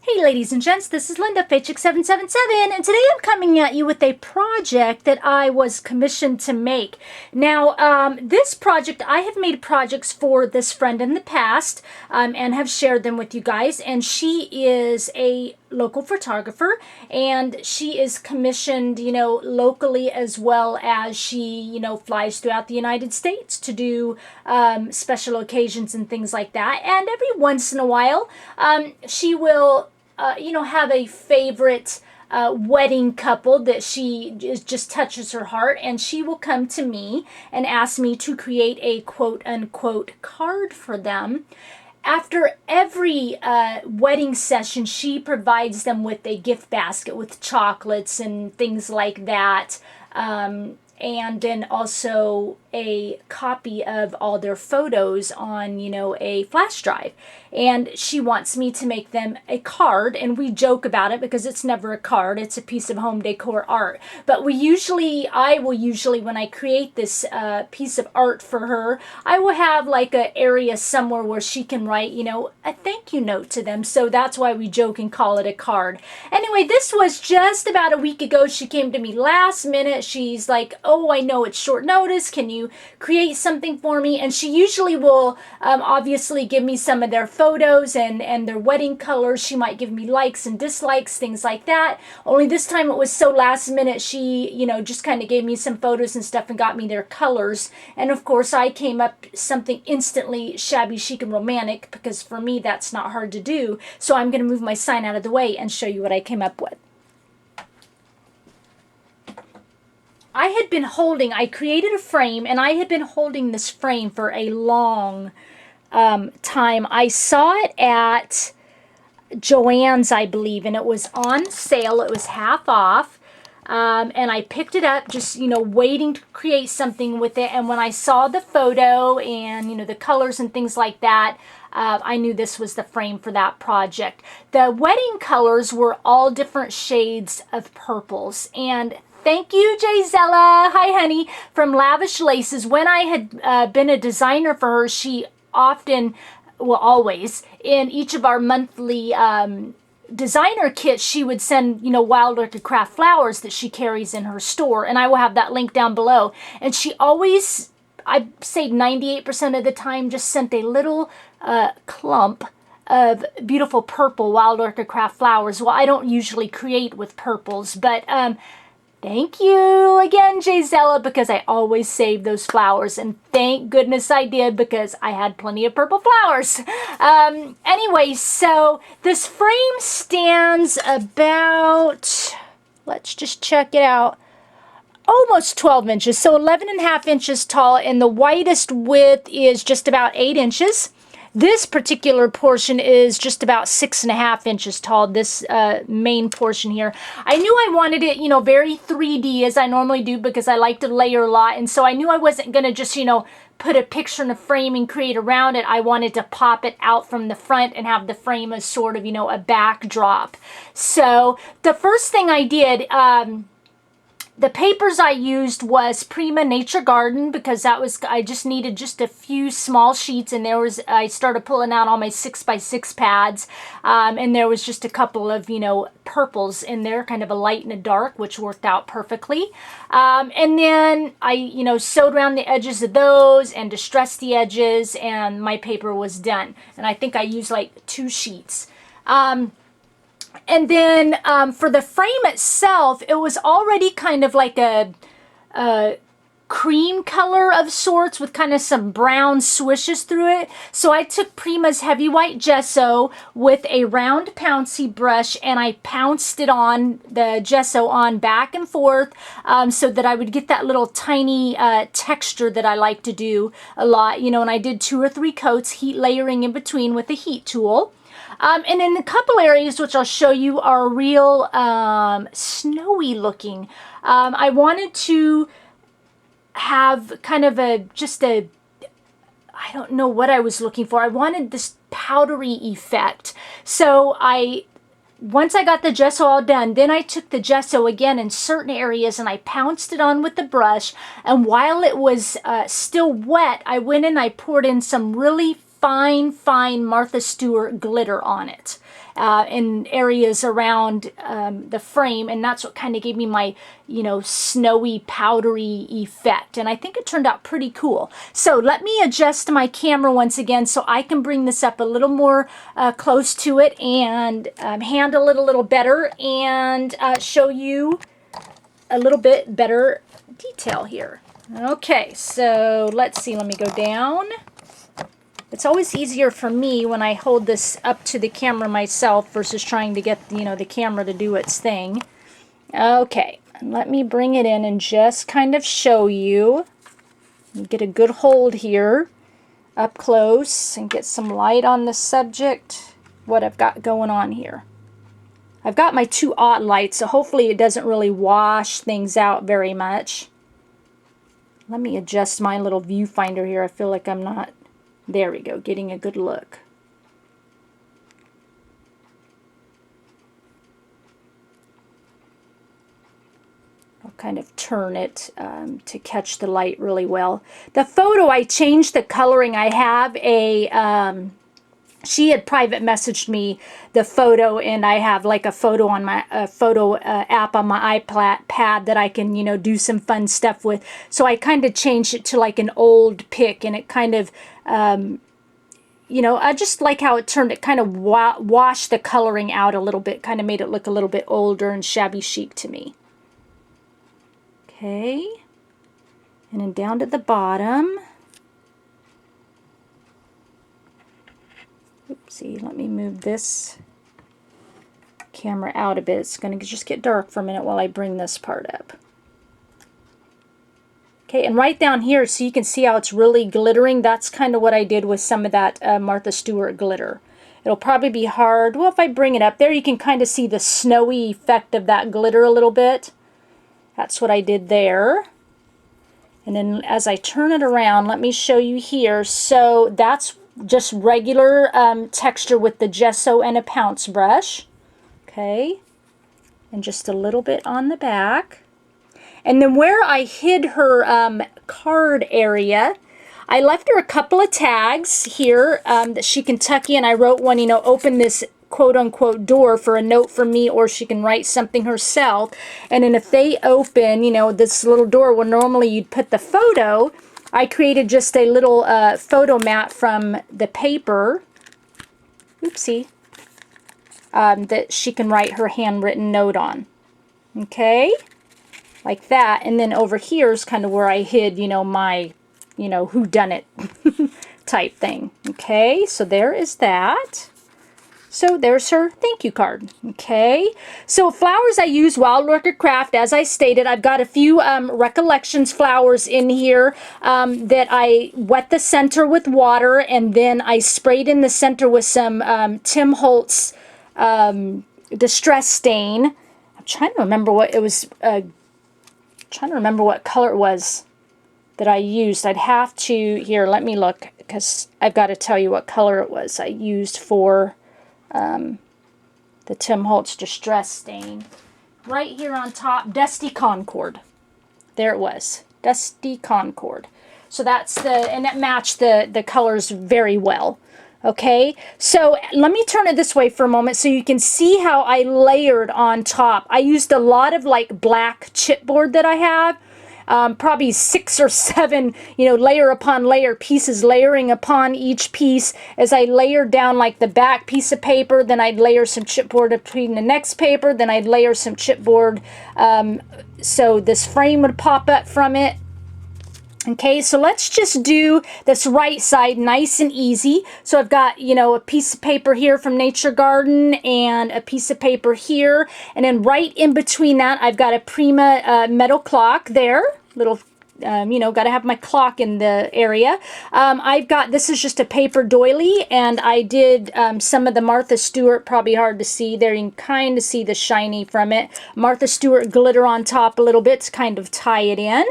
Hey ladies and gents, this is Linda, Chic777, and today I'm coming at you with a project that I was commissioned to make. Now, this project, I have made projects for this friend in the past and have shared them with you guys, and she is a local photographer, and she is commissioned, locally as well as she, flies throughout the United States to do special occasions and things like that. And every once in a while, she will have a favorite wedding couple that she just touches her heart, and she will come to me and ask me to create a quote-unquote card for them. After every wedding session, she provides them with a gift basket with chocolates and things like that, and then also a copy of all their photos on, a flash drive. And she wants me to make them a card, and we joke about it because it's never a card, it's a piece of home decor art. But I will usually, when I create this piece of art for her, I will have like an area somewhere where she can write, a thank you note to them. So that's why we joke and call it a card. Anyway, this was just about a week ago. She came to me last minute. She's like, oh, I know it's short notice. Can you create something for me? And she usually will obviously give me some of their photos and their wedding colors. She might give me likes and dislikes, things like that. Only this time it was so last minute. She, just kind of gave me some photos and stuff and got me their colors. And of course, I came up something instantly shabby chic and romantic, because for me, that's not hard to do. So I'm going to move my sign out of the way and show you what I came up with. I created a frame, and I had been holding this frame for a long time. I saw it at Joann's, I believe, and it was on sale. It was half off, and I picked it up just, waiting to create something with it. And when I saw the photo and, the colors and things like that, I knew this was the frame for that project. The wedding colors were all different shades of purples, and thank you, Jayzella. Hi, honey, from Lavish Laces. When I had been a designer for her, she often, well, always, in each of our monthly designer kits, she would send, wild orchid craft flowers that she carries in her store. And I will have that link down below. And she always, I'd say 98% of the time, just sent a little clump of beautiful purple wild orchid craft flowers. Well, I don't usually create with purples, but thank you again, Jayzella, because I always save those flowers, and thank goodness I did, because I had plenty of purple flowers. Anyway, so this frame stands about, let's just check it out, almost 12 inches, so 11.5 inches tall, and the widest width is just about 8 inches. This particular portion is just about 6.5 inches tall, this main portion here. I knew I wanted it, very 3D as I normally do, because I like to layer a lot. And so I knew I wasn't going to just, put a picture in a frame and create around it. I wanted to pop it out from the front and have the frame as sort of, a backdrop. So the first thing I did, the papers I used was Prima Nature Garden, because I just needed just a few small sheets, and I started pulling out all my 6x6 pads, and there was just a couple of, purples in there, kind of a light and a dark, which worked out perfectly. And then I, sewed around the edges of those and distressed the edges, and my paper was done. And I think I used like 2 sheets. And then for the frame itself, it was already kind of like a cream color of sorts with kind of some brown swishes through it. So I took Prima's heavy white gesso with a round pouncy brush, and I pounced it on, the gesso on back and forth, so that I would get that little tiny texture that I like to do a lot, and I did 2 or 3 coats, heat layering in between with a heat tool. And in a couple areas, which I'll show you, are real snowy looking. I wanted to have kind of I don't know what I was looking for. I wanted this powdery effect. So once I got the gesso all done, then I took the gesso again in certain areas and I pounced it on with the brush. And while it was still wet, I went and I poured in some really fine Martha Stewart glitter on it. in areas around the frame, and that's what kind of gave me my, you know, snowy, powdery effect. And I think it turned out pretty cool. So let me adjust my camera once again so I can bring this up a little more close to it and handle it a little better and show you a little bit better detail here. Okay, so let's see, let me go down. It's always easier for me when I hold this up to the camera myself versus trying to get, you know, the camera to do its thing. Okay, let me bring it in and just kind of show you. Get a good hold here up close and get some light on the subject, what I've got going on here. I've got my 2-aught lights, so hopefully it doesn't really wash things out very much. Let me adjust my little viewfinder here. I feel like I'm not, there we go, getting a good look. I'll kind of turn it to catch the light really well. The photo, I changed the coloring. I have a, she had private messaged me the photo, and I have like a photo on my photo app on my iPad that I can, you know, do some fun stuff with. So I kind of changed it to like an old pic, and it kind of, you know, I just like how it turned. It kind of washed the coloring out a little bit, kind of made it look a little bit older and shabby chic to me. Okay, and then down to the bottom. Oopsie, let me move this camera out a bit. It's going to just get dark for a minute while I bring this part up. Okay, and right down here, so you can see how it's really glittering. That's kind of what I did with some of that Martha Stewart glitter. It'll probably be hard. Well, if I bring it up there, you can kind of see the snowy effect of that glitter a little bit. That's what I did there. And then as I turn it around, let me show you here. So that's just regular texture with the gesso and a pounce brush. Okay, and just a little bit on the back. And then where I hid her card area, I left her a couple of tags here that she can tuck in. I wrote one, you know, open this quote-unquote door for a note from me, or she can write something herself. And then if they open, you know, this little door where normally you'd put the photo, I created just a little photo mat from the paper, oopsie, that she can write her handwritten note on. Okay, like that. And then over here is kind of where I hid, you know, my, you know, whodunit type thing. Okay, so there is that. So there's her thank you card. Okay, so flowers I use Wild Orchid Craft. As I stated, I've got a few Recollections flowers in here that I wet the center with water, and then I sprayed in the center with some Tim Holtz Distress Stain. I'm trying to remember what it was. Trying to remember what color it was that I used. I'd have to, here, let me look, because I've got to tell you what color it was I used for the Tim Holtz Distress Stain. Right here on top, Dusty Concord. There it was, Dusty Concord. So that's the, and it matched the colors very well. Okay, so let me turn it this way for a moment so you can see how I layered on top. I used a lot of like black chipboard that I have. Probably 6 or 7, you know, layer upon layer pieces, layering upon each piece. As I layered down like the back piece of paper, then I'd layer some chipboard between the next paper, then I'd layer some chipboard so this frame would pop up from it. Okay, so let's just do this right side nice and easy. So I've got, you know, a piece of paper here from Nature Garden and a piece of paper here. And then right in between that, I've got a Prima metal clock there. Little, you know, got to have my clock in the area. I've got, this is just a paper doily, and I did some of the Martha Stewart, probably hard to see there. You can kind of see the shiny from it. Martha Stewart glitter on top a little bit to kind of tie it in.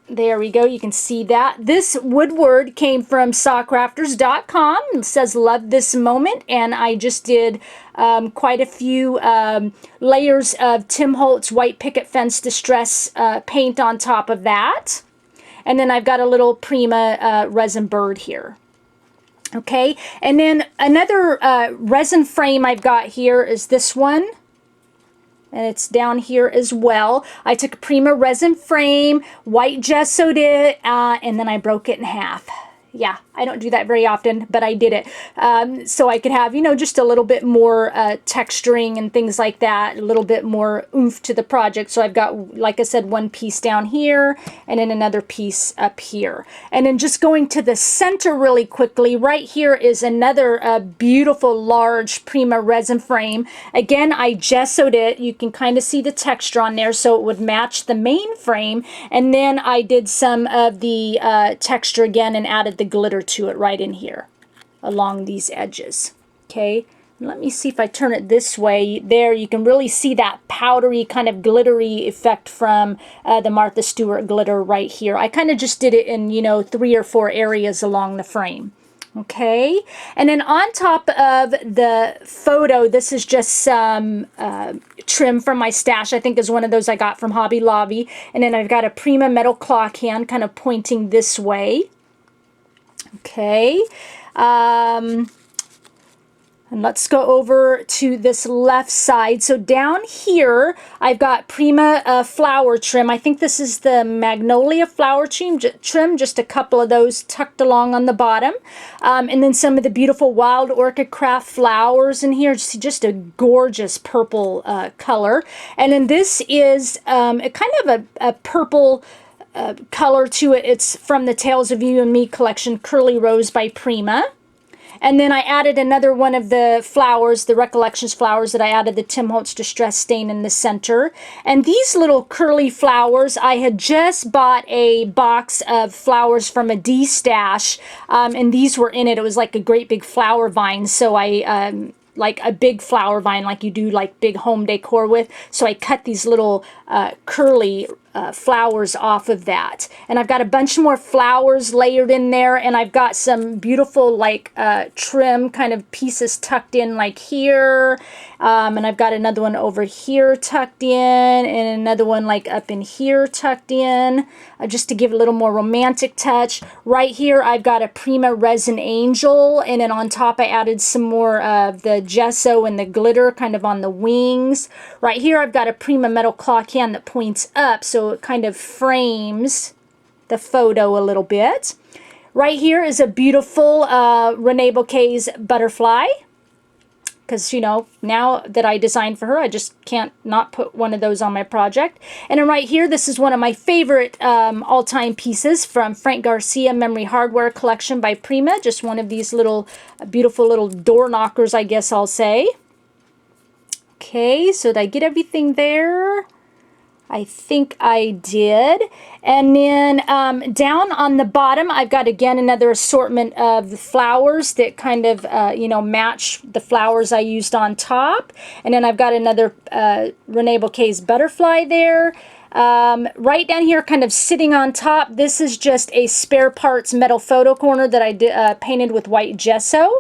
There we go, you can see that. This woodward came from sawcrafters.com. It says, love this moment, and I just did quite a few layers of Tim Holtz White Picket Fence Distress paint on top of that. And then I've got a little Prima resin bird here. Okay, and then another resin frame I've got here is this one. And it's down here as well. I took a Prima resin frame, white gessoed it, and then I broke it in half. Yeah, I don't do that very often, but I did it. So I could have, you know, just a little bit more texturing and things like that, a little bit more oomph to the project. So I've got, like I said, one piece down here and then another piece up here. And then just going to the center really quickly, right here is another beautiful large Prima resin frame. Again, I gessoed it. You can kind of see the texture on there so it would match the main frame. And then I did some of the texture again and added the glitter to it right in here along these edges. Okay, let me see if I turn it this way. There you can really see that powdery kind of glittery effect from the Martha Stewart glitter right here. I kind of just did it in, you know, 3 or 4 areas along the frame. Okay, and then on top of the photo, this is just some trim from my stash. I think is one of those I got from Hobby Lobby. And then I've got a Prima metal clock hand kind of pointing this way. Okay, and let's go over to this left side. So down here, I've got Prima flower trim. I think this is the Magnolia flower trim, just a couple of those tucked along on the bottom. And then some of the beautiful Wild Orchid Craft flowers in here. Just a gorgeous purple color. And then this is a kind of a purple color to it. It's from the Tales of You and Me collection, Curly Rose by Prima. And then I added another one of the flowers, the Recollections flowers that I added the Tim Holtz Distress stain in the center. And these little curly flowers, I had just bought a box of flowers from a D stash, and these were in it. It was like a great big flower vine, so I like a big flower vine like you do like big home decor with. So I cut these little curly flowers off of that. And I've got a bunch more flowers layered in there, and I've got some beautiful like trim kind of pieces tucked in like here. And I've got another one over here tucked in, and another one like up in here tucked in, just to give it a little more romantic touch. Right here I've got a Prima resin angel, and then on top I added some more of the gesso and the glitter kind of on the wings. Right here I've got a Prima metal clock hand that points up, so it kind of frames the photo a little bit. Right here is a beautiful Reneabouquets butterfly, because, you know, now that I designed for her, I just can't not put one of those on my project. And then right here, this is one of my favorite all-time pieces from Frank Garcia Memory Hardware Collection by Prima. Just one of these little beautiful little door knockers, I guess I'll say. Okay, so did I get everything there? I think I did. And then down on the bottom, I've got again another assortment of the flowers that kind of, you know, match the flowers I used on top. And then I've got another Reneabouquets butterfly there. Right down here, kind of sitting on top, this is just a spare parts metal photo corner that I painted with white gesso.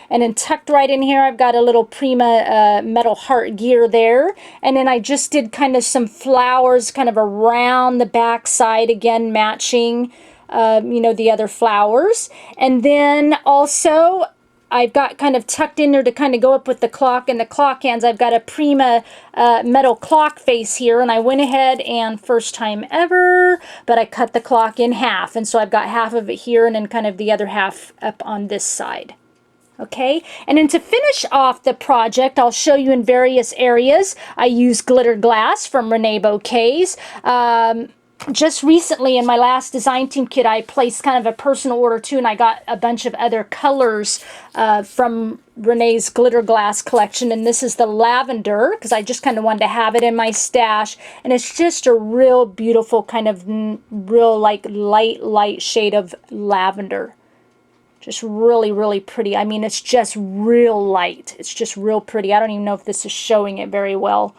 And then tucked right in here, I've got a little Prima metal heart gear there. And then I just did kind of some flowers kind of around the back side, again matching, you know, the other flowers. And then also I've got kind of tucked in there to kind of go up with the clock and the clock hands. I've got a Prima metal clock face here, and I went ahead and first time ever, but I cut the clock in half. And so I've got half of it here and then kind of the other half up on this side. Okay, and then to finish off the project, I'll show you in various areas. I use glitter glass from Reneabouquets. Just recently in my last design team kit, I placed kind of a personal order too, and I got a bunch of other colors from Renee's glitter glass collection. And this is the lavender, because I just kind of wanted to have it in my stash. And it's just a real beautiful kind of real like light shade of lavender. Just really, really pretty. I mean, it's just real light. It's just real pretty. I don't even know if this is showing it very well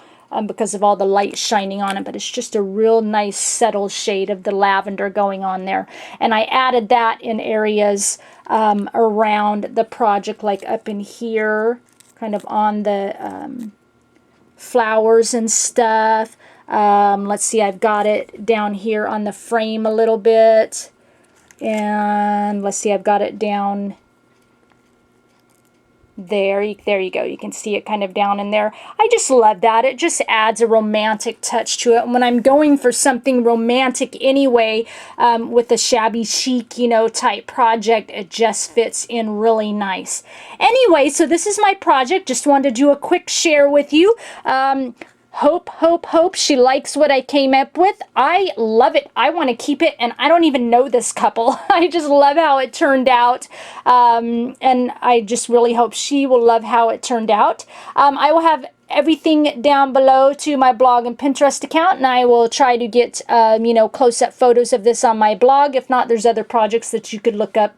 because of all the light shining on it, but it's just a real nice settled shade of the lavender going on there. And I added that in areas around the project, like up in here, kind of on the flowers and stuff. Let's see, I've got it down here on the frame a little bit. And let's see, I've got it down There you go. You can see it kind of down in there. I just love that. It just adds a romantic touch to it. And when I'm going for something romantic anyway, with a shabby chic, you know, type project, it just fits in really nice. Anyway, so this is my project. Just wanted to do a quick share with you. Hope she likes what I came up with. I love it. I want to keep it, and I don't even know this couple. I just love how it turned out, and I just really hope she will love how it turned out. I will have everything down below to my blog and Pinterest account, and I will try to get you know, close-up photos of this on my blog. If not, there's other projects that you could look at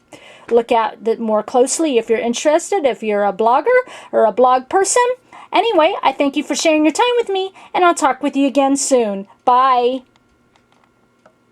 that more closely if you're interested, if you're a blogger or a blog person. Anyway, I thank you for sharing your time with me, and I'll talk with you again soon. Bye.